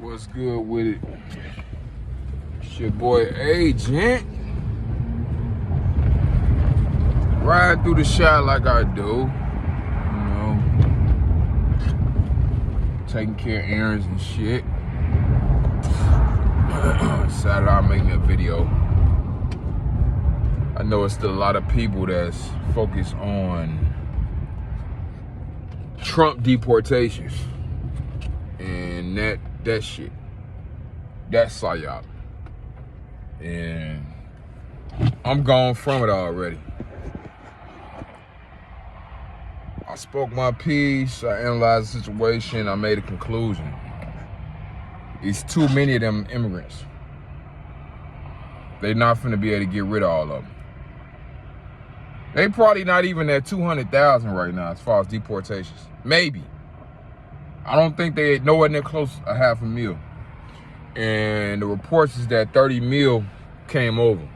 What's good with it? It's your boy Agent. Ride through the shot like I do. You know, taking care of errands and shit. Decided I'm making a video. I know it's still a lot of people that's focused on Trump deportations. And that shit. That's psyop. And I'm gone from it already. I spoke my piece, I analyzed the situation, I made a conclusion. It's too many of them immigrants. They're not finna be able to get rid of all of them. They probably not even at 200,000 right now as far as deportations. Maybe. I don't think they nowhere near close to 500,000. And the reports is that 30 mil came over.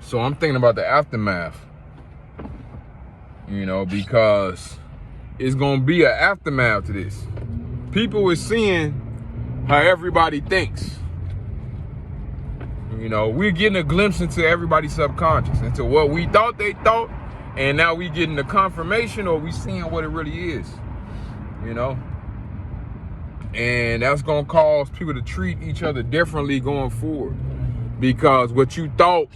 So I'm thinking about the aftermath. You know, because it's gonna be an aftermath to this. People is seeing how everybody thinks. You know, we're getting a glimpse into everybody's subconscious, into what we thought they thought, and now we getting the confirmation, or we seeing what it really is. You know? And that's gonna cause people to treat each other differently going forward. Because what you thought,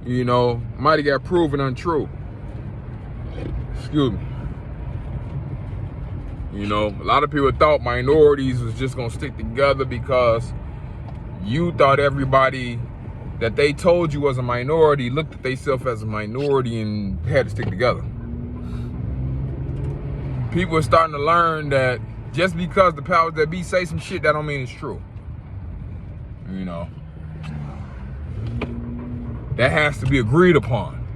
you know, might have got proven untrue. Excuse me. You know, a lot of people thought minorities was just gonna stick together because you thought everybody that they told you was a minority looked at themselves as a minority and had to stick together. People are starting to learn that just because the powers that be say some shit, that don't mean it's true. You know, that has to be agreed upon.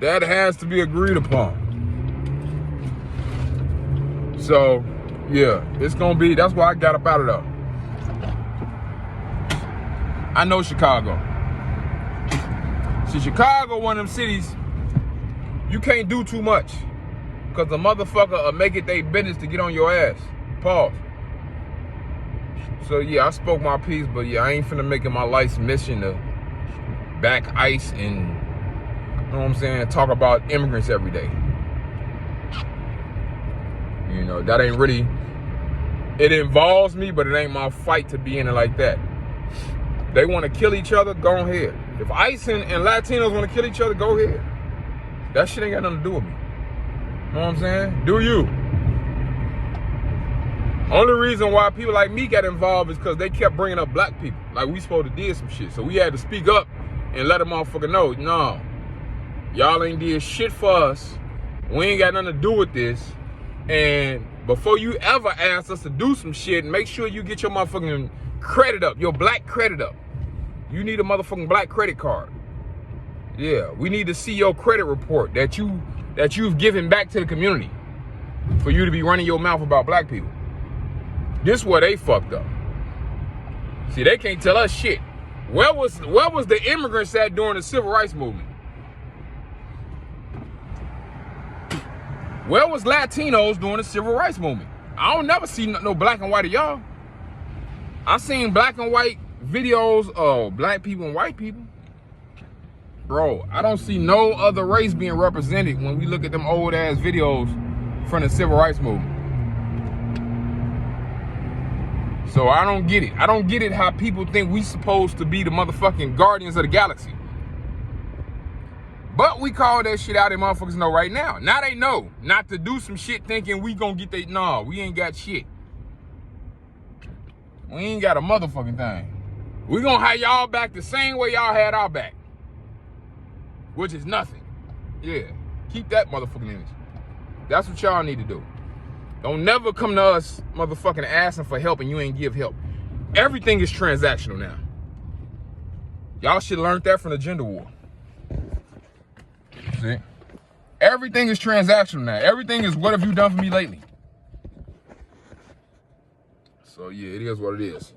That has to be agreed upon. So, yeah, it's gonna be, that's why I got up out of there. I know Chicago. See, Chicago, one of them cities, you can't do too much. Because the motherfucker will make it their business to get on your ass. Pause. So, yeah, I spoke my piece, but yeah, I ain't finna make it my life's mission to back ICE and, you know what I'm saying, talk about immigrants every day. You know, that ain't really, it involves me, but it ain't my fight to be in it like that. They want to kill each other, go ahead. If ICE and Latinos want to kill each other, go ahead. That shit ain't got nothing to do with me. You know what I'm saying? Do you? Only reason why people like me got involved is because they kept bringing up black people. Like we supposed to did some shit. So we had to speak up and let a motherfucker know, no, y'all ain't did shit for us. We ain't got nothing to do with this. And before you ever ask us to do some shit, make sure you get your motherfucking credit up, your black credit up. You need a motherfucking black credit card. Yeah, we need to see your credit report that you've given back to the community for you to be running your mouth about black people. This is where they fucked up. See, they can't tell us shit. Where was the immigrants at during the civil rights movement? Where was Latinos during the civil rights movement? I don't never see no black and white of y'all. I seen black and white videos of black people and white people. Bro, I don't see no other race being represented when we look at them old ass videos from the civil rights movement. So I don't get it. I don't get it how people think we supposed to be the motherfucking guardians of the galaxy. But we call that shit out and motherfuckers know right now. Now they know not to do some shit thinking we gonna get they, nah, we ain't got shit. We ain't got a motherfucking thing. We gonna have y'all back the same way y'all had our back. Which is nothing. Yeah, keep that motherfucking energy. That's what y'all need to do. Don't never come to us motherfucking asking for help and you ain't give help. Everything is transactional now. Y'all should have learned that from the gender war. See? Everything is transactional now. Everything is what have you done for me lately? So yeah, it is what it is.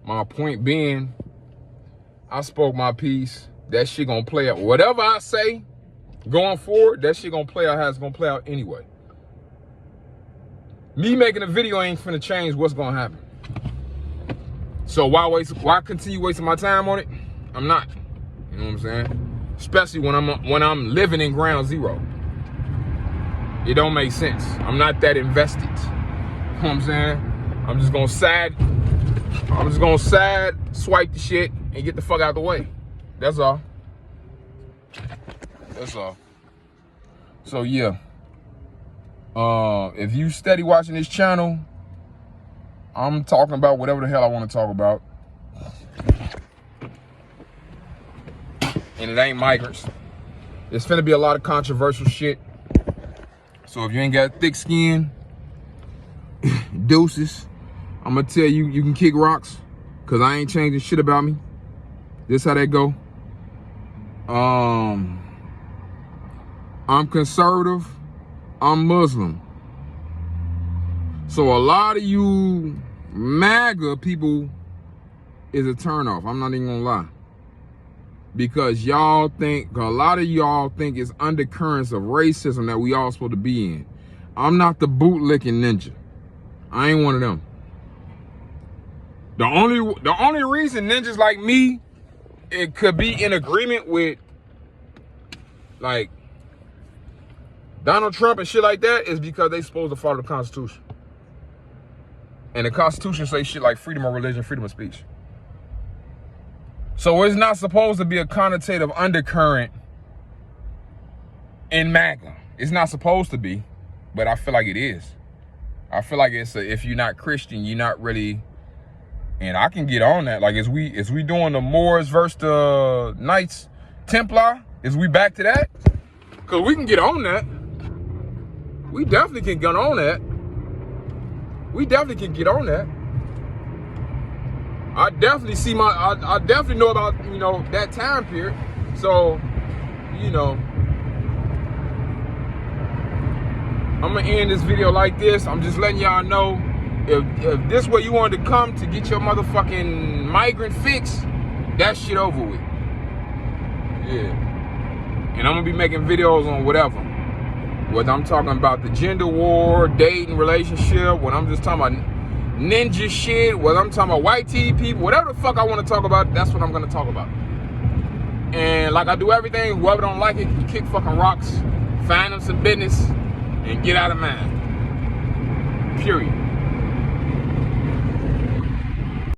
My point being, I spoke my piece. That shit gonna play out. Whatever I say going forward, that shit gonna play out how it's gonna play out anyway. Me making a video ain't finna change what's gonna happen. So why continue wasting my time on it? I'm not. You know what I'm saying? Especially when I'm living in ground zero. It don't make sense. I'm not that invested. You know what I'm saying? I'm just gonna swipe the shit and get the fuck out of the way. That's all. That's all. So yeah. If you steady watching this channel, I'm talking about whatever the hell I want to talk about. And it ain't migrants. It's finna be a lot of controversial shit. So if you ain't got thick skin, deuces, I'm gonna tell you, you can kick rocks, cause I ain't changing shit about me. This how that go. I'm conservative, I'm Muslim. So a lot of you MAGA people is a turnoff. I'm not even gonna lie. Because a lot of y'all think it's undercurrents of racism that we all supposed to be in. I'm not the bootlicking ninja. I ain't one of them. The only reason ninjas like me, it could be in agreement with like Donald Trump and shit like that is because they supposed to follow the Constitution. And the Constitution say shit like freedom of religion, freedom of speech. So it's not supposed to be a connotative undercurrent in MAGA. It's not supposed to be, but I feel like it is. I feel like if you're not Christian, you're not really, and I can get on that. Like, is we doing the Moors versus the Knights Templar? Is we back to that? Cause we can get on that. We definitely can get on that. We definitely can get on that. I definitely see I definitely know about, you know, that time period. So, you know, I'm gonna end this video like this. I'm just letting y'all know, if this way you wanted to come to get your motherfucking migrant fix, that shit over with. Yeah. And I'm gonna be making videos on whatever. Whether I'm talking about the gender war, dating, relationship, when I'm just talking about ninja shit, whether I'm talking about white tea people, whatever the fuck I want to talk about, that's what I'm gonna talk about. And like I do everything, whoever don't like it can kick fucking rocks, find them some business, and get out of mine. Period.